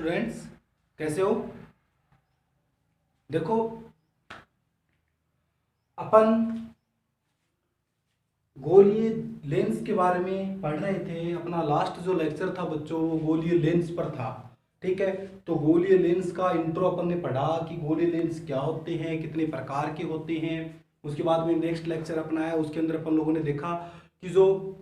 Students, कैसे हो? देखो, अपन गोलीय लेंस के बारे में पढ़ रहे थे। अपना लास्ट जो लेक्चर था बच्चों, वो गोलीय लेंस पर था। ठीक है, तो गोलीय लेंस का इंट्रो अपन ने पढ़ा कि गोलीय लेंस क्या होते हैं, कितने प्रकार के होते हैं। उसके बाद में नेक्स्ट लेक्चर अपना है, उसके अंदर अपन लोगों ने देखा कि जो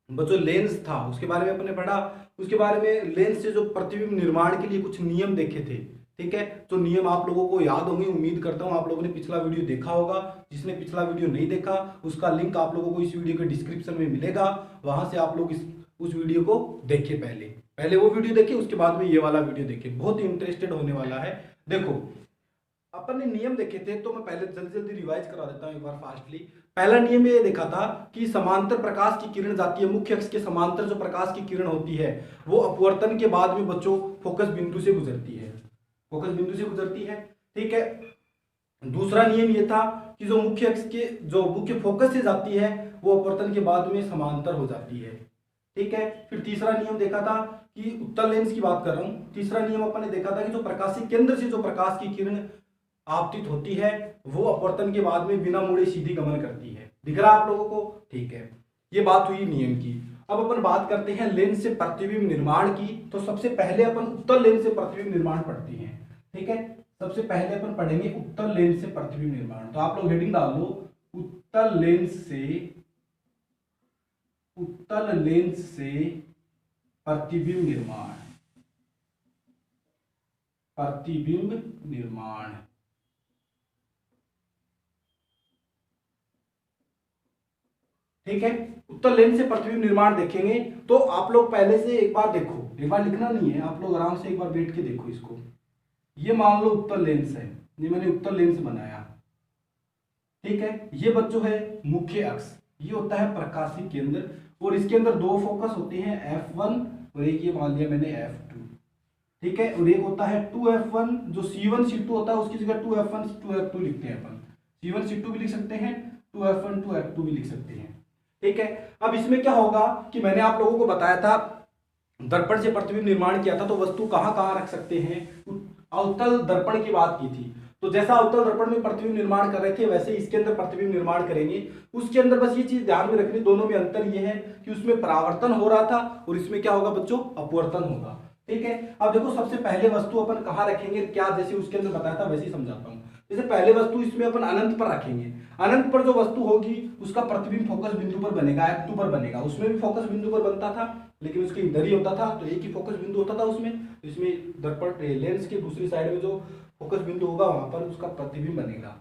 बच्चों लेंस था उसके बारे में अपन ने पढ़ा। उसके बारे में लेंस से जो प्रतिबिंब निर्माण के लिए कुछ नियम देखे थे। ठीक है, तो नियम आप लोगों को याद होंगे, उम्मीद करता हूं आप लोगों ने पिछला वीडियो देखा होगा। जिसने पिछला वीडियो नहीं देखा, उसका लिंक आप लोगों को इस वीडियो के डिस्क्रिप्शन में मिलेगा। वहां से आप लोग उस वीडियो को देखें। पहले पहले वो वीडियो देखें, उसके बाद में ये वाला वीडियो देखें, बहुत ही इंटरेस्टेड होने वाला है। देखो, अपन ने नियम देखे थे, तो मैं पहले जल्दी जल्दी रिवाइज करा देता हूं एक बार फास्टली। पहला नियम ये देखा था कि समांतर प्रकाश की किरण जाती है, मुख्य अक्ष के समांतर जो प्रकाश की किरण होती है वो अपवर्तन के बाद में बच्चों फोकस बिंदु से गुजरती है, फोकस बिंदु से गुजरती है। ठीक है, दूसरा नियम ये था कि जो मुख्य अक्ष के जो मुख्य फोकस से जाती है वो अपवर्तन के बाद में समांतर हो जाती है। ठीक है, फिर तीसरा नियम देखा था कि उत्तल लेंस की बात कर रहा हूं। तीसरा नियम अपन ने देखा था कि जो प्रकाशीय केंद्र से जो प्रकाश की किरण आपतित होती है वो अपवर्तन के बाद में बिना मुड़े सीधी गमन करती है। दिख रहा आप लोगों को? ठीक है, ये बात हुई नियम की। अब अपन बात करते हैं लेंस से प्रतिबिंब निर्माण की। तो सबसे पहले अपन उत्तल लेंस से प्रतिबिंब निर्माण पढ़ते हैं। ठीक है, सबसे पहले अपन पढ़ेंगे उत्तल लेंस से प्रतिबिंब निर्माण। तो आप लोग हेडिंग डाल दो, उत्तल लेंस से प्रतिबिंब निर्माण, प्रतिबिंब निर्माण। ठीक है, उत्तल लेंस से प्रतिबिंब निर्माण देखेंगे। तो आप लोग पहले से एक बार देखो, एक बार लिखना नहीं है, आप लोग आराम से एक बार बैठ के देखो इसको। ये मान लो उत्तल लेंस है, ये मैंने उत्तल लेंस बनाया। ठीक है, ये बच्चों है मुख्य अक्ष, ये होता है प्रकाशीय केंद्र, और इसके अंदर दो फोकस होते हैं, F1 और एक ये मान लिया मैंने F2। ठीक है, और एक होता है 2F1, जो C1 C2 होता है उसकी जगह 2F1 2F2 लिखते हैं अपन। C1 C2 भी लिख सकते हैं, 2F1 2F2 भी लिख सकते हैं। ठीक है, अब इसमें क्या होगा कि मैंने आप लोगों को बताया था दर्पण से प्रतिबिंब निर्माण किया था, तो वस्तु कहां कहां रख सकते हैं, अवतल दर्पण की बात की थी। तो जैसा अवतल दर्पण में प्रतिबिंब निर्माण कर रहे थे वैसे इसके अंदर प्रतिबिंब निर्माण करेंगे। उसके अंदर बस ये चीज ध्यान में रखनी, दोनों में अंतर ये है कि उसमें परावर्तन हो रहा था और इसमें क्या होगा बच्चों, अपवर्तन होगा। ठीक है, अब देखो सबसे पहले वस्तु अपन कहां रखेंगे, क्या जैसे उसके अंदर बताया था वैसे ही समझाता हूं। जैसे पहले वस्तु इसमें अपन अनंत पर रखेंगे। अनंत पर जो वस्तु होगी उसका प्रतिबिंब फोकस बिंदु पर बनेगा, F2 पर बनेगा। उसमें भी फोकस बिंदु पर बनता था लेकिन उसके इधर ही होता था, तो एक ही फोकस बिंदु होता था उसमें। इसमें दर्पण लेंस के दूसरी साइड में जो फोकस बिंदु होगा वहां पर उसका प्रतिबिंब बनेगा।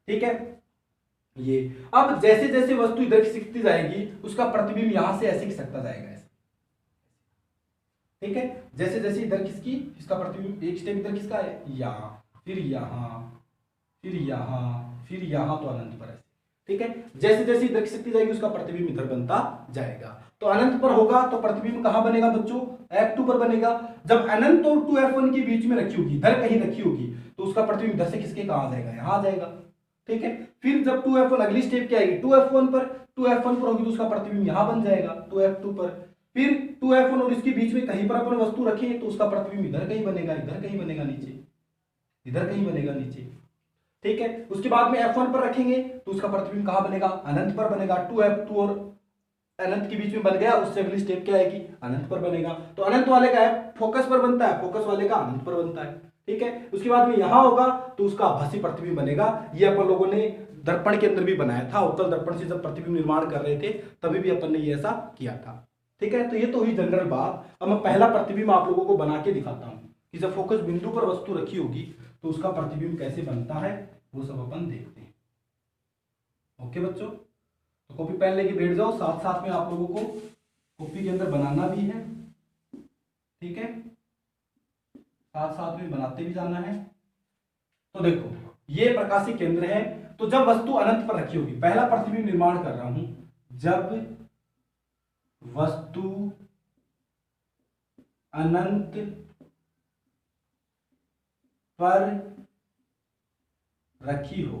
ठीक है, ये अब जैसे जैसे वस्तु इधर खिसकती जाएगी उसका प्रतिबिंब यहां से ऐसे खिसकता जाएगा ऐसे। ठीक है, जैसे जैसे इधर खिसकी इसका प्रतिबिंब एक स्टेप इधर खिसका है, यहां, फिर यहां, फिर यहां, फिर यहां, तो अनंत पर ऐसे। ठीक है, जैसे जैसे इधर खिसकती जाएगी उसका प्रतिबिंब इधर बनता जाएगा। तो अनंत पर होगा तो प्रतिबिंब कहां बनेगा बच्चों, F2 पर बनेगा। जब अनंत और 2F1 के बीच में रखी होगी, इधर कहीं रखी होगी, तो उसका प्रतिबिंब इधर से खिसके कहां जाएगा, यहां आ जाएगा। ठीक है, फिर जब 2F1 अगली स्टेप क्या आएगी, 2F1 पर, 2F1 पर होगी तो उसका प्रतिबिंब यहां बन जाएगा 2F2 पर। फिर 2F1 और इसके बीच में कहीं पर अपन वस्तु रखें तो उसका प्रतिबिंब इधर कहीं बनेगा, इधर कहीं बनेगा नीचे, इधर कहीं बनेगा नीचे। ठीक है, उसके बाद में F1 पर रखेंगे तो उसका प्रतिबिंब कहां बनेगा, अनंत पर बनेगा। 2F2 और अनंत के बीच में बन गया, उससे अगली स्टेप क्या आएगी, अनंत पर बनेगा। तो अनंत वाले का फोकस पर बनता है, फोकस वाले का अनंत पर बनता है। ठीक है, उसके बाद में यहां होगा तो उसका आभासी प्रतिबिंब बनेगा। ये अपन लोगों ने दर्पण के अंदर भी बनाया था, उत्तल दर्पण से जब प्रतिबिंब निर्माण कर रहे थे तभी भी अपन ने ये ऐसा किया था। ठीक है, तो ये तो हुई जनरल बात। अब मैं पहला प्रतिबिंब आप लोगों को बना के दिखाता हूं कि जब फोकस बिंदु पर वस्तु रखी होगी तो उसका प्रतिबिंब कैसे बनता है, वो सब अपन देखते हैं। ओके बच्चों, तो कॉपी पेन लेके बैठ जाओ, साथ साथ में आप लोगों को कॉपी के अंदर बनाना भी है। ठीक है, साथ साथ में बनाते भी जाना है। तो देखो ये प्रकाशीय केंद्र है, तो जब वस्तु अनंत पर रखी होगी, पहला प्रतिबिंब निर्माण कर रहा हूं, जब वस्तु अनंत पर रखी हो।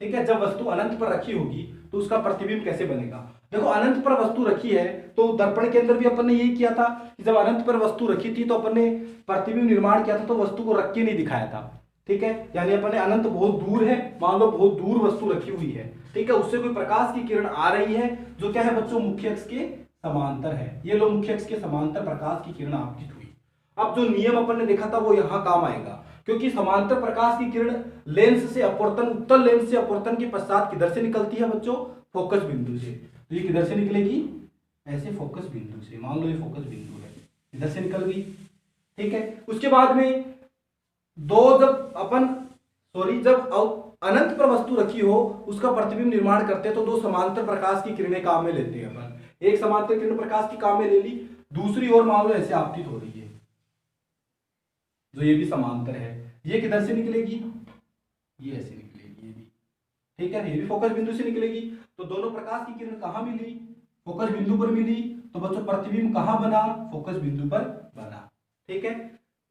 ठीक है, जब वस्तु अनंत पर रखी होगी तो उसका प्रतिबिंब कैसे बनेगा। देखो अनंत पर वस्तु रखी है तो दर्पण के अंदर भी अपन ने यही किया था कि जब अनंत पर वस्तु रखी थी तो अपन ने प्रतिबिंब निर्माण किया था तो वस्तु को रख के नहीं दिखाया था। ठीक है, यानी अपन ने अनंत बहुत दूर है, मान लो बहुत दूर वस्तु रखी हुई है, ठीक है, उससे कोई प्रकाश की किरण आ रही है जो क्या है बच्चों, मुख्य अक्ष के समांतर है। ये लो मुख्य अक्ष के समांतर प्रकाश की किरण आपतित हुई। अब जो नियम अपन ने देखा था वो यहाँ काम आएगा, क्योंकि समांतर प्रकाश की किरण लेंस से अपवर्तन, उत्तल लेंस से अपवर्तन के पश्चात किधर से निकलती है बच्चों, फोकस बिंदु से। तो ये किधर से निकलेगी, ऐसे फोकस बिंदु से। मान लो ये फोकस बिंदु है, इधर से निकल गई। ठीक है, उसके बाद में जब अनंत पर वस्तु रखी हो उसका प्रतिबिंब निर्माण करते हैं तो दो समांतर प्रकाश की किरणें काम में लेते हैं अपन। एक समांतर किरण प्रकाश की काम में ले ली, दूसरी ओर मान लो ऐसे आपतित हो रही है जो ये भी समांतर है, ये किधर से निकलेगी, ये ऐसे निकलेगी, ये भी। ठीक है, ये भी फोकस बिंदु से निकलेगी। तो दोनों प्रकाश की किरण कहां मिली, फोकस बिंदु पर मिली। तो बच्चों प्रतिबिंब कहां बना, फोकस बिंदु पर बना। ठीक है,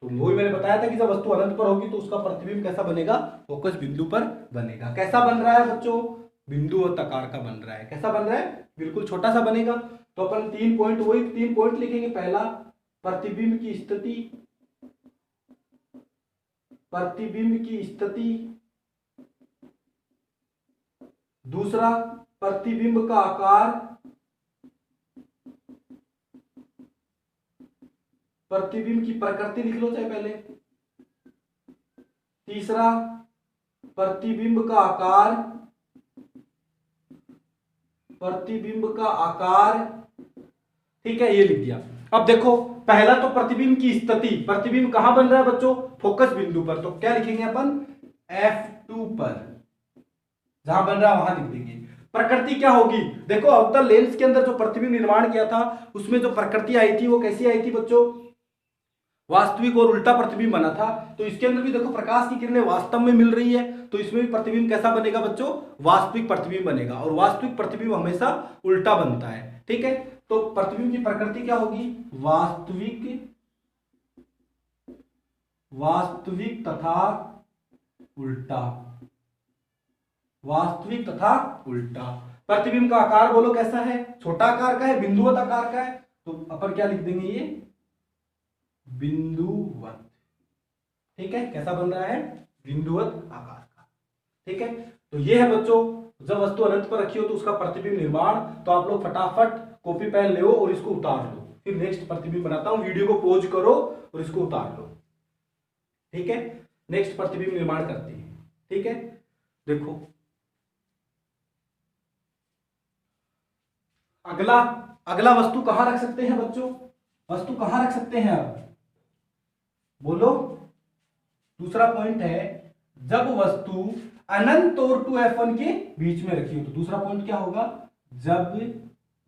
तो वही मैंने बताया था कि जब वस्तु अनंत पर होगी तो उसका प्रतिबिंब कैसा बनेगा, फोकस बिंदु पर बनेगा। कैसा बन रहा है बच्चों, बिंदुवत आकार का बन रहा है। कैसा बन रहा है, बिल्कुल छोटा सा बनेगा। तो अपन 3 पॉइंट, वही 3 पॉइंट लिखेंगे। पहला, प्रतिबिंब की स्थिति, प्रतिबिंब की स्थिति। दूसरा, प्रतिबिंब का आकार, प्रतिबिंब की प्रकृति लिख लो चाहे पहले। तीसरा, प्रतिबिंब का आकार, प्रतिबिंब का आकार। ठीक है, ये लिख दिया। अब देखो, पहला तो प्रतिबिंब की स्थिति, प्रतिबिंब कहां बन रहा है बच्चों, फोकस बिंदु पर। तो क्या लिखेंगे अपन, F2 पर, जहां बन रहा है वहां लिख देंगे। प्रकृति क्या होगी, देखो अवतल लेंस के अंदर जो प्रतिबिंब निर्माण किया था उसमें जो प्रकृति आई थी वो कैसी आई थी बच्चों, वास्तविक और उल्टा प्रतिबिंब बना था। तो इसके अंदर भी देखो प्रकाश की किरणें वास्तव में मिल रही है, तो इसमें भी प्रतिबिंब कैसा बनेगा बच्चों, वास्तविक प्रतिबिंब बनेगा। और वास्तविक प्रतिबिंब हमेशा उल्टा बनता है। ठीक है, तो प्रतिबिंब की प्रकृति क्या होगी, वास्तविक, वास्तविक तथा उल्टा, वास्तविक तथा उल्टा। प्रतिबिंब का आकार बोलो कैसा है, छोटा आकार का है, बिंदुवत आकार का है। तो अपन क्या लिख देंगे, ये बिंदुवत। ठीक है, कैसा बन रहा है, बिंदुवत आकार का। ठीक है, तो ये है बच्चों, जब वस्तु अनंत पर रखी हो तो उसका प्रतिबिंब निर्माण। तो आप लोग फटाफट कॉपी पेन लो और इसको उतार लो, फिर नेक्स्ट प्रतिबिंब बनाता हूं। वीडियो को पॉज करो और इसको उतार लो। ठीक है, नेक्स्ट प्रतिबिंब निर्माण करते हैं। ठीक है, देखो अगला, अगला वस्तु कहां रख सकते हैं बच्चों, वस्तु कहां रख सकते हैं, अब बोलो। दूसरा पॉइंट है, जब वस्तु अनंत और 2f1 के बीच में रखी हो। तो दूसरा पॉइंट क्या होगा, जब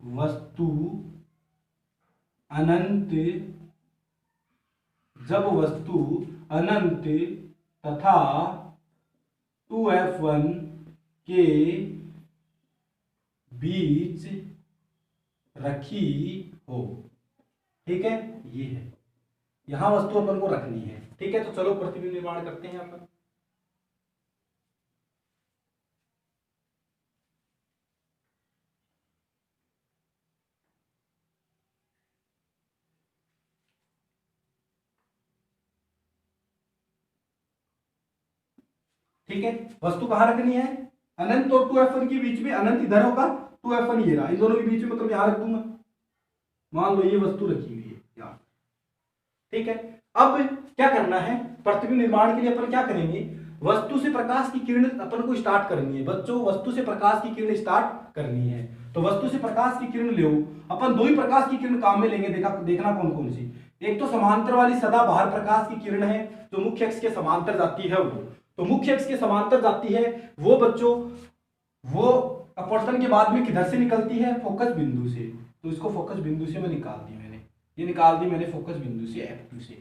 वस्तु अनंत, जब वस्तु अनंत तथा 2f1 के बीच रखी हो। ठीक है, ये है, यहां वस्तु अपन को रखनी है। ठीक है, तो चलो प्रतिबिंब निर्माण करते हैं अपन। ठीक है, वस्तु कहां रखनी है, अनंत और 2f1 के बीच में। अनंत इधर होगा, 2f1 ये रहा, इन दोनों के बीच में, मतलब यहां रख दूंगा। मान लो ये वस्तु रखी हुई है यहां। ठीक है, अब क्या करना है, प्रतिबिंब निर्माण के लिए अपन क्या करेंगे, वस्तु से प्रकाश की किरण अपन को स्टार्ट करनी है बच्चों। वस्तु से प्रकाश की किरण स्टार्ट करनी है, तो वस्तु से प्रकाश की किरण लो। अपन दो ही प्रकाश की किरण काम में लेंगे, देखना कौन कौन सी। एक तो समांतर वाली सदाबहार प्रकाश की किरण है जो मुख्य अक्ष के समांतर जाती है वो। तो मुख्य अक्ष के समांतर जाती है वो बच्चों, वो अपवर्तन के बाद में किधर से निकलती है, फोकस बिंदु से। तो इसको फोकस बिंदु से मैं निकाल दी मैंने, ये निकाल दी मैंने फोकस बिंदु से, F2 से।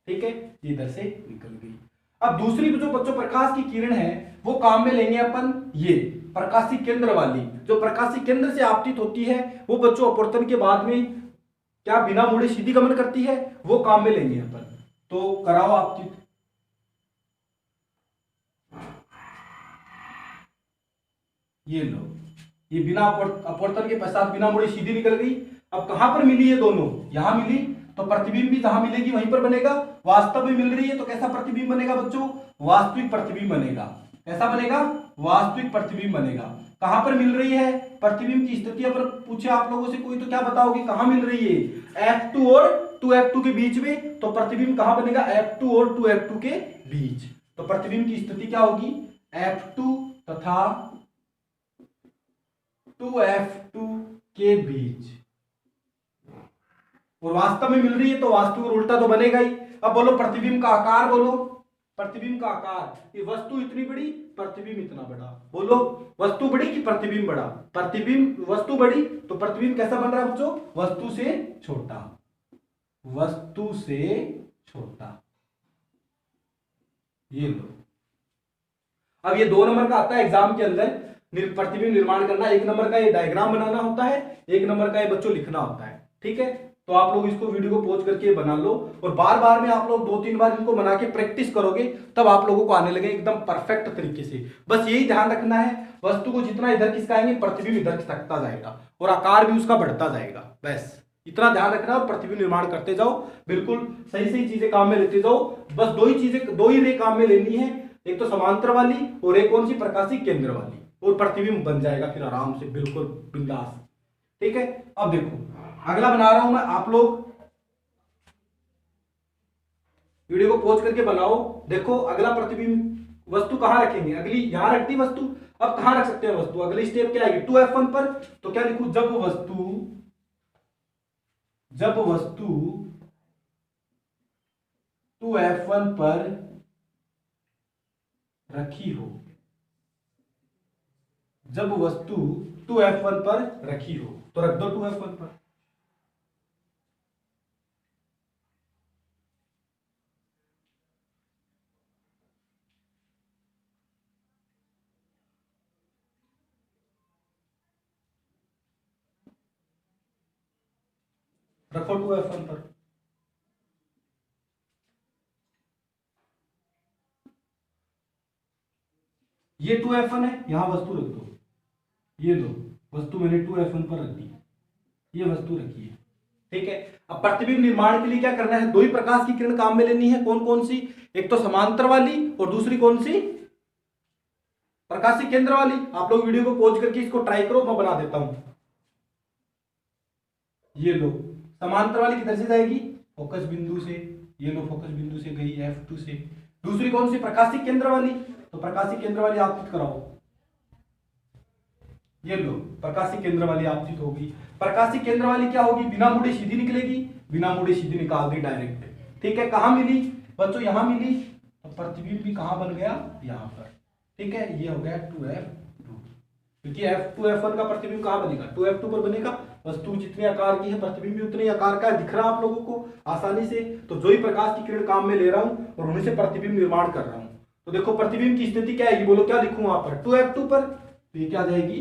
ठीक है, ये इधर से निकल गई। अब दूसरी जो बच्चों प्रकाश की किरण है वो काम में लेंगे अपन, ये प्रकाशी केंद्र वाली, जो प्रकाशी केंद्र से आपतित होती है वो बच्चों अपवर्तन के बाद में क्या बिना मुड़े सीधी गमन करती है, वो काम में लेंगे अपन। तो कराओ आपतित, ये लो, ये बिना अपवर्तन के पश्चात बिना मुड़े सीधी निकल गई। अब कहां पर मिली ये दोनों, यहां मिली, तो प्रतिबिंब भी जहां मिलेगी वहीं पर बनेगा। वास्तव में मिल रही है तो कैसा प्रतिबिंब बनेगा बच्चों, वास्तविक प्रतिबिंब बनेगा। कैसा बनेगा, वास्तविक प्रतिबिंब बनेगा। कहां पर मिल रही है, प्रतिबिंब की स्थिति अगर पूछे आप लोगों से कोई तो क्या बताओगे, कहां मिल रही है, F2 और 2F2 के बीच में। तो प्रतिबिंब कहां बनेगा, F2 और 2F2 के बीच। तो प्रतिबिंब की स्थिति क्या होगी, F2 तथा 2F2 के बीच। और वास्तव में मिल रही है तो वास्तविक और उल्टा तो बनेगा ही। अब बोलो प्रतिबिंब का आकार, बोलो प्रतिबिंब का आकार, ये वस्तु इतनी बड़ी, प्रतिबिंब इतना बड़ा। बोलो वस्तु बड़ी कि प्रतिबिंब बड़ा, प्रतिबिंब वस्तु बड़ी तो प्रतिबिंब कैसा बन रहा है बच्चों, वस्तु से छोटा, वस्तु से छोटा। ये लो, अब ये 2 नंबर का आता है एग्जाम के अंदर, प्रतिबिंब निर्माण करना। 1 नंबर का ये डायग्राम बनाना होता है, 1 नंबर का ये बच्चों लिखना होता है। ठीक है, तो आप लोग इसको वीडियो को पॉज करके बना लो और बार बार में आप लोग 2-3 बार इनको बना के प्रैक्टिस करोगे, तब आप लोगों को आने लगे एकदम परफेक्ट तरीके से। बस यही ध्यान रखना है, वस्तु को जितना इधर खिसकाएंगे प्रतिबिंब इधर खिसकता जाएगा और आकार भी उसका बढ़ता जाएगा। बस इतना ध्यान रखना और प्रतिबिंब निर्माण करते जाओ, बिल्कुल सही सही चीजें काम में लेते जाओ। बस 2 ही चीजें, 2 ही रे काम में लेनी है, एक तो समांतर वाली और एक कौन सी, प्रकाशी केंद्र वाली, और प्रतिबिंब बन जाएगा फिर आराम से, बिल्कुल बिंदास। ठीक है, अब देखो अगला बना रहा हूं मैं, आप लोग वीडियो को पॉज करके बनाओ। देखो अगला प्रतिबिंब वस्तु कहां रखेंगे, अगली यहां रखती वस्तु, अब कहां रख सकते हैं वस्तु, अगली स्टेप क्या आएगी, 2F1 पर। तो क्या लिखूं, जब वस्तु 2F1 पर रखी हो, जब वस्तु 2F1 पर रखी हो तो रख दो 2F1 पर। रखो 2F1 पर। ये 2F1 है, यहां वस्तु रख दो, ये लो वस्तु मैंने 2F1 पर रख दी, ये वस्तु रखी है। ठीक है, अब प्रतिबिंब निर्माण के लिए क्या करना है, 2 ही प्रकाश की किरण काम में लेनी है। कौन कौन सी, एक तो समांतर वाली और दूसरी कौन सी, प्रकाशी केंद्र वाली। आप लोग वीडियो को पॉज करके इसको ट्राई करो, मैं बना देता हूं। ये लो समांतर वाली किधर से जाएगी, फोकस बिंदु से, ये लो फोकस बिंदु से गई F2 से। दूसरी कौन सी, प्रकाशी केंद्र वाली, तो प्रकाशी केंद्र वाली आपतित कराओ, ये लो प्रकाशी केंद्र वाली आपतित होगी। प्रकाशी केंद्र वाली क्या होगी, बिना मुड़े सीधी निकलेगी, बिना मुड़े सीधी निकाल दी डायरेक्ट। ठीक है, कहां मिली बच्चों, यहां मिली, तो प्रतिबिंब भी कहां बन गया, यहां पर। ठीक है, ये हो गया 2F2, क्योंकि F2F1 का प्रतिबिंब कहां बनेगा, 2F2 पर बनेगा। वस्तु जितने आकार की है प्रतिबिंब भी उतने आकार का दिख रहा है आप लोगों को आसानी से। तो जो ही प्रकाश की किरण काम में ले रहा हूं और उन्हीं से प्रतिबिंब निर्माण कर रहा हूं। तो देखो प्रतिबिंब की स्थिति क्या आएगी, बोलो क्या लिखूं वहां पर, 2F2 पर। तो ये क्या जाएगी,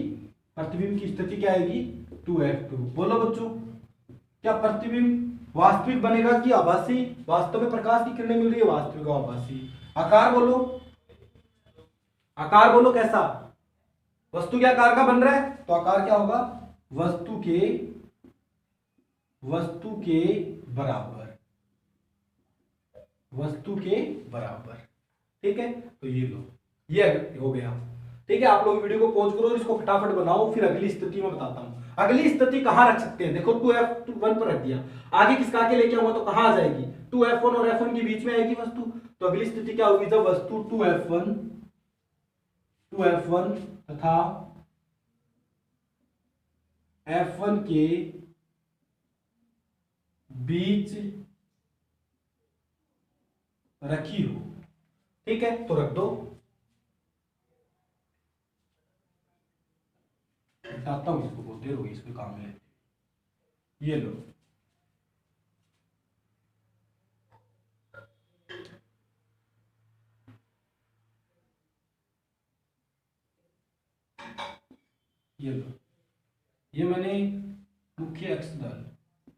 प्रतिबिंब की स्थिति क्या आएगी, 2F2। बोलो बच्चों, क्या प्रतिबिंब वास्तविक बनेगा कि आभासी, वास्तव में प्रकाश की किरणें मिल रही है, वास्तविक और आभासी। आकार बोलो, आकार बोलो कैसा, वस्तु के आकार का बन रहा है, तो आकार क्या होगा, वस्तु के बराबर, वस्तु के बराबर। ठीक है, तो ये लो, ये हो गया। ठीक है, आप लोग वीडियो को पॉज करो और इसको फटाफट बनाओ, फिर अगली स्थिति में बताता हूं। अगली स्थिति कहां रख सकते हैं, देखो 2F1 पर रख दिया, आगे किसका के लेके आऊंगा तो कहां आ जाएगी, 2F1 और F1 के बीच में आएगी वस्तु। तो अगली स्थिति क्या होगी, जब वस्तु 2F1 तथा F1 के बीच रखी हो। ठीक है, तो रख दो, बताता हूं इसको, बहुत देर हो गई इसको काम में। ये लो, ये लो, ये मैंने मुख्य अक्ष दल,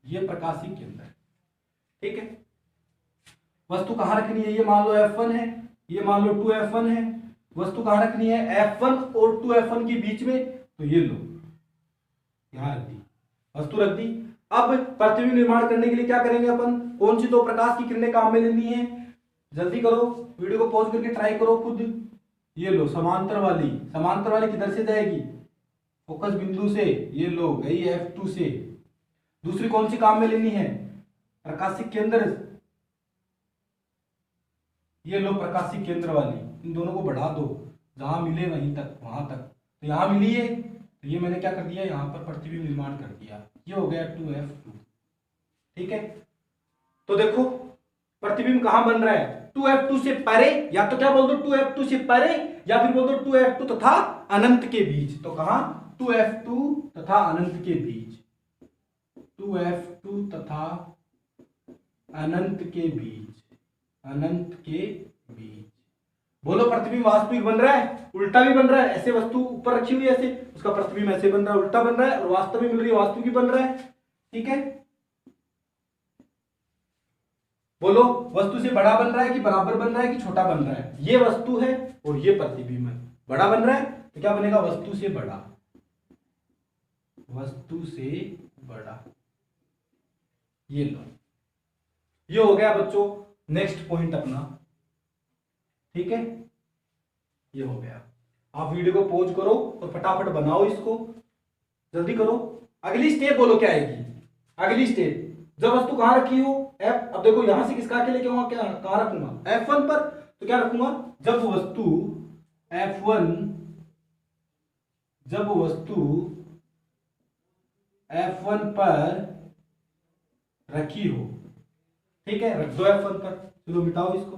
ये प्रकाशी केंद्र। ठीक है, वस्तु कहां रखनी है, ये मान लो F1 है, ये मान लो 2F1 है। वस्तु कहां रखनी है, F1 और 2F1 के बीच में। तो ये लो यहाँ रख दी, वस्तु रख दी। अब प्रतिबिंब निर्माण करने के लिए क्या करेंगे अपन, कौन सी दो प्रकाश की किरणें काम में लेनी है, जल्दी करो, वीडियो को पॉज करके ट्राई करो खुद। ये लो समांतर वाली, समांतर वाली किधर से जाएगी, फोकस बिंदु से, ये लो गई F2 से। दूसरी कौन सी काम में लेनी है, प्रकाशिक केंद्र, ये लो प्रकाशिक केंद्र वाली, इन दोनों को बढ़ा दो जहां मिले वहीं तक, वहां तक। तो यहां मिली है, तो ये मैंने क्या कर दिया, यहां पर प्रतिबिंब निर्माण कर दिया, ये हो गया 2F2। ठीक है, तो देखो प्रतिबिंब कहां बन रहा है, 2F2 से परे, या तो क्या बोल दो 2F2 से परे, या फिर बोल दो 2F2 तथा अनंत के बीच। तो कहां, 2F2 तथा अनंत के बीच, 2F2 तथा अनंत के बीच, अनंत के बीच। बोलो प्रतिबिंब वास्तविक बन रहा है, उल्टा भी बन रहा है, ऐसे वस्तु ऊपर रखी हुई है ऐसे, उसका प्रतिबिंब ऐसे बन रहा है, उल्टा बन रहा है, और वास्तव में मिल रही है, वास्तविक भी बन रहा है। ठीक है, बोलो वस्तु से बड़ा बन रहा है कि बराबर बन रहा है कि छोटा बन रहा है, ये वस्तु है और ये प्रतिबिंब है, बड़ा बन रहा है तो क्या बनेगा, वस्तु से बड़ा, वस्तु से बड़ा। ये लो, ये हो गया बच्चों नेक्स्ट पॉइंट अपना। ठीक है, ये हो गया। आप वीडियो को पॉज करो और फटाफट बनाओ इसको, जल्दी करो। अगली स्टेप बोलो क्या आएगी, अगली स्टेप, जब वस्तु कहां रखी हो F, अब देखो यहां से किसका के लेके वहां क्या कहां रखूंगा, F1 पर, तो क्या रखूंगा, जब वस्तु F1, जब वस्तु F1 पर रखी हो, ठीक है, रख दो F1 पर। चलो मिटाओ इसको,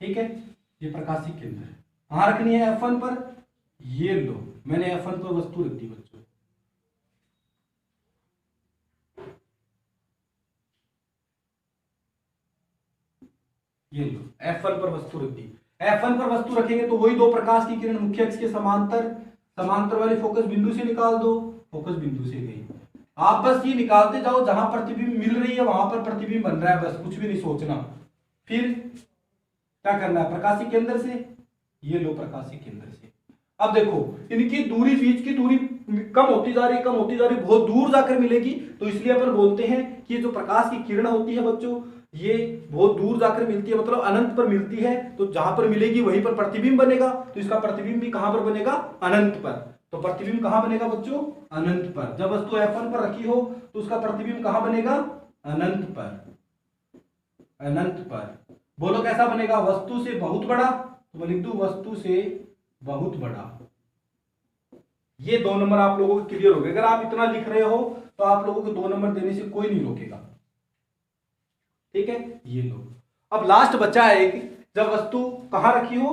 ठीक है। ये प्रकाशिक केंद्र है, कहां रखनी है, F1 पर। ये लो मैंने F1 पर वस्तु रख दी बच्चों, ये लो F1 पर वस्तु रख दी। F1 पर वस्तु रखेंगे तो वही दो प्रकाश की किरण मुख्य अक्ष के समांतर, समांतर वाले फोकस बिंदु से निकाल दो, फोकस बिंदु से गई। आप बस ये निकालते जाओ, जहां प्रतिबिंब मिल रही है वहां पर प्रतिबिंब बन रहा है, बस कुछ भी नहीं सोचना। फिर क्या करना है, प्रकाशिक केंद्र से, ये लो प्रकाशिक केंद्र से। अब देखो इनकी दूरी, बीच की दूरी कम होती जा रही है, कम होती जा रही है, बहुत दूर जाकर मिलेगी, तो इसलिए अपन बोलते हैं कि जो प्रकाश की किरण होती है बच्चों, ये बहुत दूर जाकर मिलती है, मतलब अनंत पर मिलती है, तो जहां पर मिलेगी वहीं पर प्रतिबिंब बनेगा, तो इसका प्रतिबिंब भी कहां पर बनेगा, अनंत पर। तो प्रतिबिंब कहां बनेगा बच्चों, अनंत पर। जब वस्तु F1 पर रखी हो तो उसका प्रतिबिंब कहां बनेगा, अनंत पर, अनंत पर। बोलो कैसा बनेगा, वस्तु से बहुत बड़ा, तो मैं लिख दूं वस्तु से बहुत बड़ा। ये 2 नंबर आप लोगों को क्लियर हो गए, अगर आप इतना लिख रहे हो तो आप लोगों को 2 नंबर देने से कोई नहीं रोकेगा। ठीक है, ये लो। अब लास्ट बचा है एक, जब वस्तु कहां रखी हो,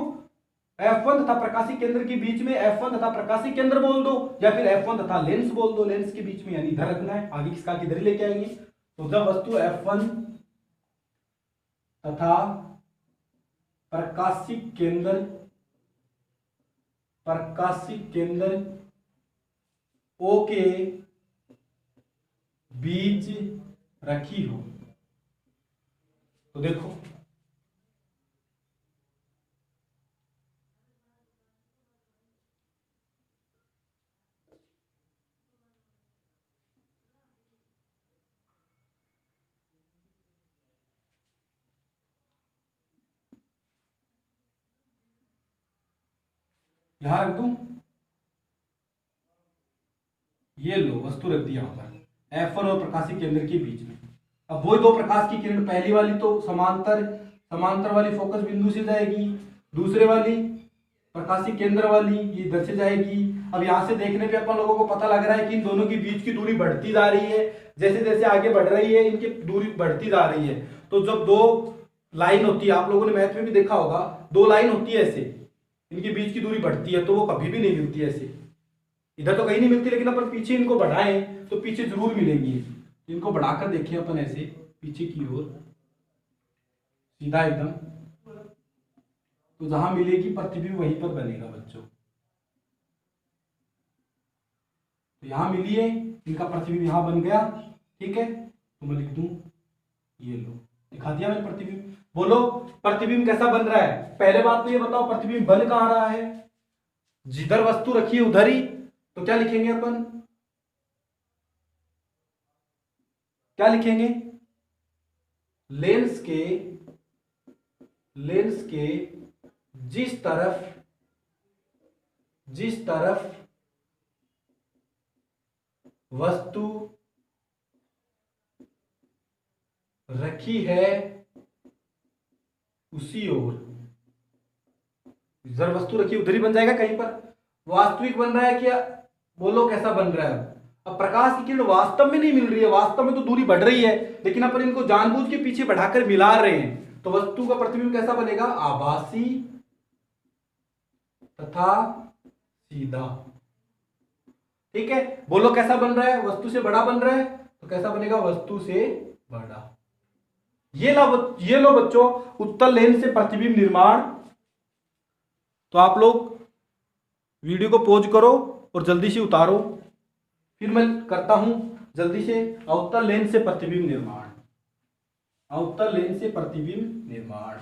F1 तथा प्रकाशिक केंद्र के बीच में, F1 तथा प्रकाशिक केंद्र बोल दो, या फिर F1 तथा लेंस बोल दो, लेंस के बीच में, यानी इधर रखना है, आगे किसका किधर ही लेके आएंगे। तो जब वस्तु F1 तथा प्रकाशिक केंद्र, प्रकाशिक केंद्र O के बीच रखी हो, तो देखो यहां रख दूं, ये लो वस्तु रख दी यहां पर F1 और प्रकाशिक केंद्र के बीच में। अब वही दो प्रकाश की किरण, पहली वाली तो समांतर, समांतर वाली फोकस बिंदु से जाएगी, दूसरे वाली प्रकाशिक केंद्र वाली ये इधर से जाएगी। अब यहां से देखने पे अपन लोगों को पता लग रहा है कि इन दोनों के बीच की दूरी बढ़ती जा रही है, जैसे जैसे आगे बढ़ रही है इनकी दूरी बढ़ती जा रही है। तो जब दो लाइन होती है, आप लोगों ने मैथ में भी देखा होगा, 2 लाइन होती है ऐसे, इनके बीच की दूरी बढ़ती है, तो वो कभी भी नहीं मिलती ऐसे, इधर तो कहीं नहीं मिलती, लेकिन अपन पीछे इनको बढ़ाएं तो पीछे जरूर मिलेंगी। इनको बढ़ाकर देखिए अपन ऐसे पीछे की ओर, सीधा एकदम, तो जहां मिलेगी प्रतिबिंब वहीं पर बनेगा बच्चों। तो यहां मिली है, इनका प्रतिबिंब यहां बन गया, ठीक है। तो मैं लिख दूं, ये लो, दिखा दिया मैंने प्रतिबिंब। बोलो प्रतिबिंब कैसा बन रहा है। पहले बात तो ये बताओ प्रतिबिंब बन कहां रहा है, जिधर वस्तु रखी है उधर ही। तो क्या लिखेंगे अपन, क्या लिखेंगे, लेंस के जिस तरफ वस्तु रखी है उसी ओर, जर वस्तु रखी उधर ही बन जाएगा कहीं पर। वास्तविक बन रहा है क्या, बोलो कैसा बन रहा है। अब प्रकाश की किरण वास्तव में नहीं मिल रही है, वास्तव में तो दूरी बढ़ रही है, लेकिन अपन इनको जानबूझ के पीछे बढ़ाकर मिला रहे हैं। तो वस्तु का प्रतिबिंब कैसा बनेगा, आभासी तथा सीधा। ठीक है, बोलो कैसा बन रहा है, वस्तु से बड़ा बन रहा है, तो कैसा बनेगा, वस्तु से बड़ा। ये लो बच्चों उत्तल लेंस से प्रतिबिंब निर्माण। तो आप लोग वीडियो को पॉज करो और जल्दी से उतारो, फिर मैं करता हूं जल्दी से अवतल लेंस से प्रतिबिंब निर्माण। अवतल लेंस से प्रतिबिंब निर्माण,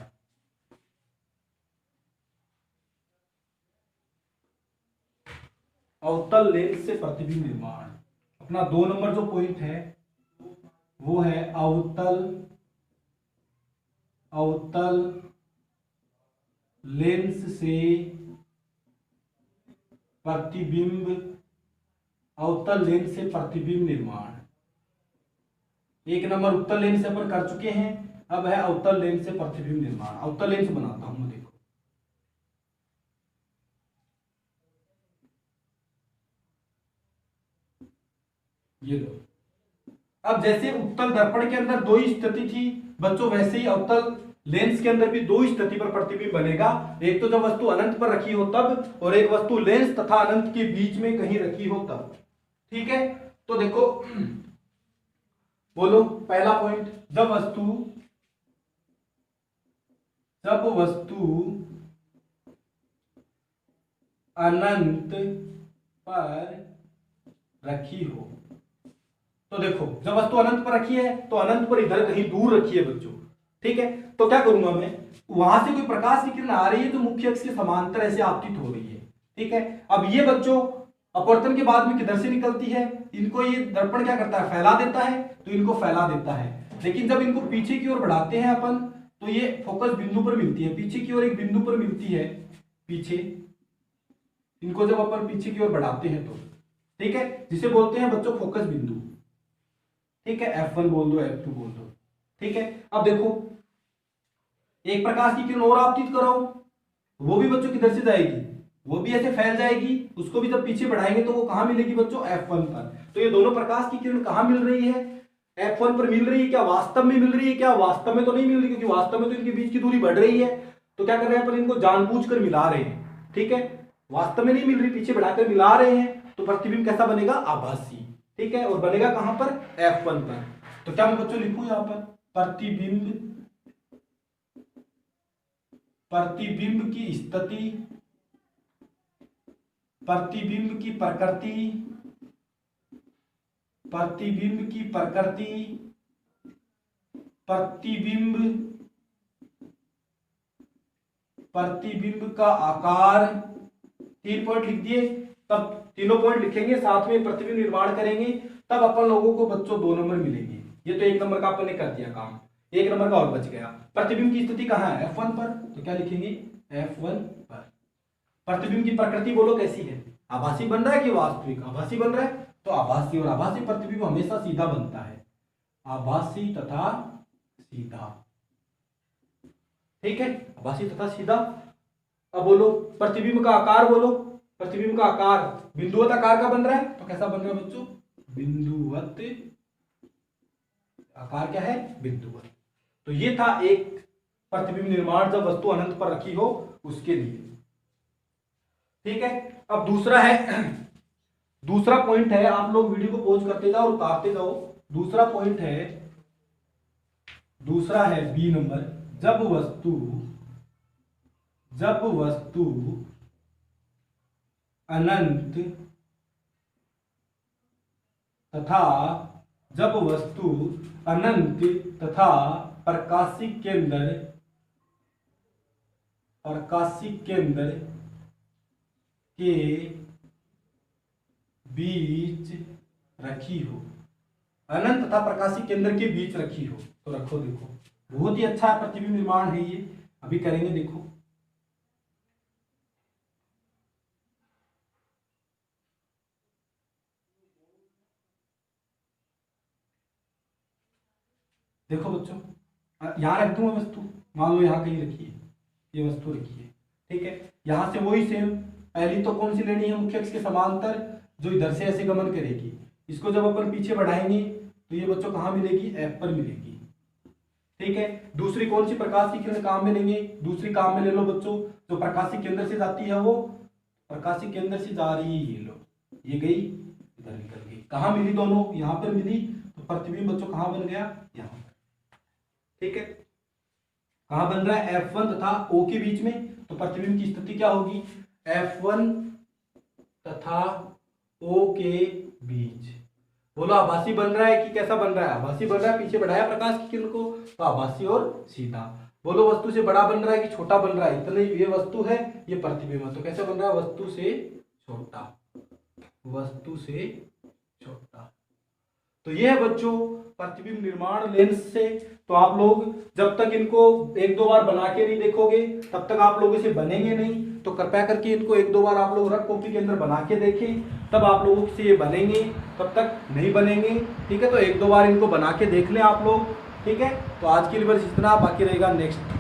अवतल लेंस से प्रतिबिंब निर्माण। अपना 2 नंबर जो पॉइंट है वो है अवतल लेंस से प्रतिबिंब, अवतल लेंस से प्रतिबिंब निर्माण। 1 नंबर उत्तल लेंस से अपन कर चुके हैं, अब है अवतल लेंस से प्रतिबिंब निर्माण। अवतल लेंस बनाता हूं मैं, देखो ये लो। अब जैसे उत्तल दर्पण के अंदर 2 स्थिति थी बच्चों, वैसे ही अवतल लेंस के अंदर भी 2 स्थिति पर प्रतिबिंब बनेगा। एक तो जब वस्तु अनंत पर रखी हो तब, और एक वस्तु लेंस तथा अनंत के बीच में कहीं रखी हो तब। ठीक है, तो देखो बोलो पहला पॉइंट, जब वस्तु अनंत पर रखी हो। तो देखो जब वस्तु अनंत पर रखी है तो अनंत पर इधर कहीं दूर रखी है बच्चों। ठीक है, तो क्या करूंगा मैं, वहां से कोई प्रकाश की किरण आ रही है तो मुख्य अक्ष के समांतर ऐसे आपतित हो रही है। ठीक है, अब ये बच्चों अपवर्तन के बाद में किधर से निकलती है, इनको ये दर्पण क्या करता है, फैला देता है, तो इनको फैला देता है। लेकिन जब इनको पीछे की ओर बढ़ाते हैं अपन तो ये फोकस बिंदु पर मिलती है, पीछे की ओर एक बिंदु पर मिलती है, पीछे, इनको जब अपन पीछे की ओर बढ़ाते हैं तो, ठीक है, जिसे बोलते हैं बच्चों फोकस बिंदु। ठीक है, F1 बोल दो, F2 बोल दो। ठीक है, अब देखो एक प्रकाश की किरण और आपतित कराओ, वो भी बच्चों किधर से जाएगी, वो भी ऐसे फैल जाएगी, उसको भी जब पीछे बढ़ाएंगे तो वो कहां मिलेगी बच्चों, F1 पर। तो ये दोनों प्रकाश की किरण कहां मिल रही है, F1 पर मिल रही है। क्या वास्तव में मिल रही है, क्या वास्तव में तो नहीं मिल रही, क्योंकि वास्तव में तो इनके बीच की दूरी बढ़ रही है। तो क्या कर रहे हैं अपन, इनको जानबूझकर मिला रहे हैं। ठीक है, वास्तव में नहीं मिल रही, पीछे बढ़ाकर मिला रहे हैं, तो प्रतिबिंब कैसा बनेगा, आभासी। ठीक है, और बनेगा कहां पर, F1 पर। तो क्या मैं बच्चों लिखूं यहां पर, प्रतिबिंब की स्थिति, प्रतिबिंब की प्रकृति, प्रतिबिंब की प्रकृति, प्रतिबिंब का आकार। 3 पॉइंट लिख दिए, तब तीनों पॉइंट लिखेंगे साथ में, प्रतिबिंब निर्माण करेंगे, तब अपन लोगों को बच्चों 2 नंबर मिलेंगे। ये तो 1 नंबर का अपन ने कर दिया काम, 1 नंबर का और बच गया। प्रतिबिंब की स्थिति कहां है, F1 पर, तो क्या लिखेंगे, F1 पर। प्रतिबिंब की प्रकृति बोलो कैसी है, आभासी बन रहा है कि वास्तविक, आभासी बन रहा है, तो आभासी, और आभासी प्रतिबिंब हमेशा सीधा बनता है, आभासी तथा सीधा। ठीक है, आभासी तथा सीधा। अब बोलो प्रतिबिंब का आकार, बोलो प्रतिबिंब का आकार बिंदुवत आकार का बन रहा है, तो कैसा बन रहा है बच्चों, बिंदुवत आकार। क्या है, बिंदुवत। तो ये था एक प्रतिबिंब निर्माण जब वस्तु अनंत पर रखी हो उसके लिए। ठीक है, अब दूसरा है, दूसरा पॉइंट है, आप लोग वीडियो को पॉज करते जाओ और उतारते जाओ। दूसरा पॉइंट है, दूसरा है बी नंबर, जब वस्तु अनंत तथा जब वस्तु अनंत तथा प्रकाशिक केंद्र के बीच रखी हो, अनंत तथा प्रकाशिक केंद्र के बीच रखी हो। तो रखो, देखो बहुत ही अच्छा प्रतिबिंब निर्माण है ये, अभी करेंगे। देखो देखो बच्चों, यहाँ रख दूंगा वस्तु, मान लो यहाँ कहीं रखी है, ये वस्तु रखी है, ठीक है। यहाँ से वही सेम, पहली तो कौन सी लेनी है, मुख्य अक्ष के समांतर, जो इधर से ऐसे गमन करेगी। इसको जब अपन पीछे बढ़ाएंगे तो ये बच्चों कहाँ मिलेगी, F पर मिलेगी, ठीक है। दूसरी कौन सी, प्रकाश की किरण काम में लेंगे, दूसरी काम में ले लो बच्चों, जो प्रकाशिक केंद्र से जाती है, वो प्रकाशिक केंद्र से जा रही है, ये लो, ये गई इधर निकल गई, कहाँ मिली दोनों, यहाँ पर मिली। तो प्रतिबिंब बच्चों कहाँ बन गया, यहाँ, ठीक है। कहाँ बन रहा है, F1 तथा O के बीच में। तो प्रतिबिंब की स्थिति क्या होगी, F1 तथा O के बीच। बोलो आभासी बन रहा है कि कैसा बन रहा है, आभासी बन रहा है, पीछे बढ़ाया प्रकाश की किरण को तो आभासी और सीधा। बोलो वस्तु से बड़ा बन रहा है कि छोटा बन रहा है, इतने ये वस्तु है, ये प्रतिबिंब है, तो कैसे बन रहा है, वस्तु से छोटा, वस्तु से छोटा। तो ये है बच्चों प्रतिबिंब निर्माण लेंस से। तो आप लोग जब तक इनको एक दो बार बना के नहीं देखोगे तब तक आप लोग इसे बनेंगे नहीं। तो कृपया करके इनको एक दो बार आप लोग रफ कॉपी के अंदर बना के देखें, तब आप लोगों से ये बनेंगे, तब तक नहीं बनेंगे, ठीक है। तो एक दो बार इनको बना के देख लें आप लोग, ठीक है। तो आज के लिए बस इतना, बाकी रहेगा नेक्स्ट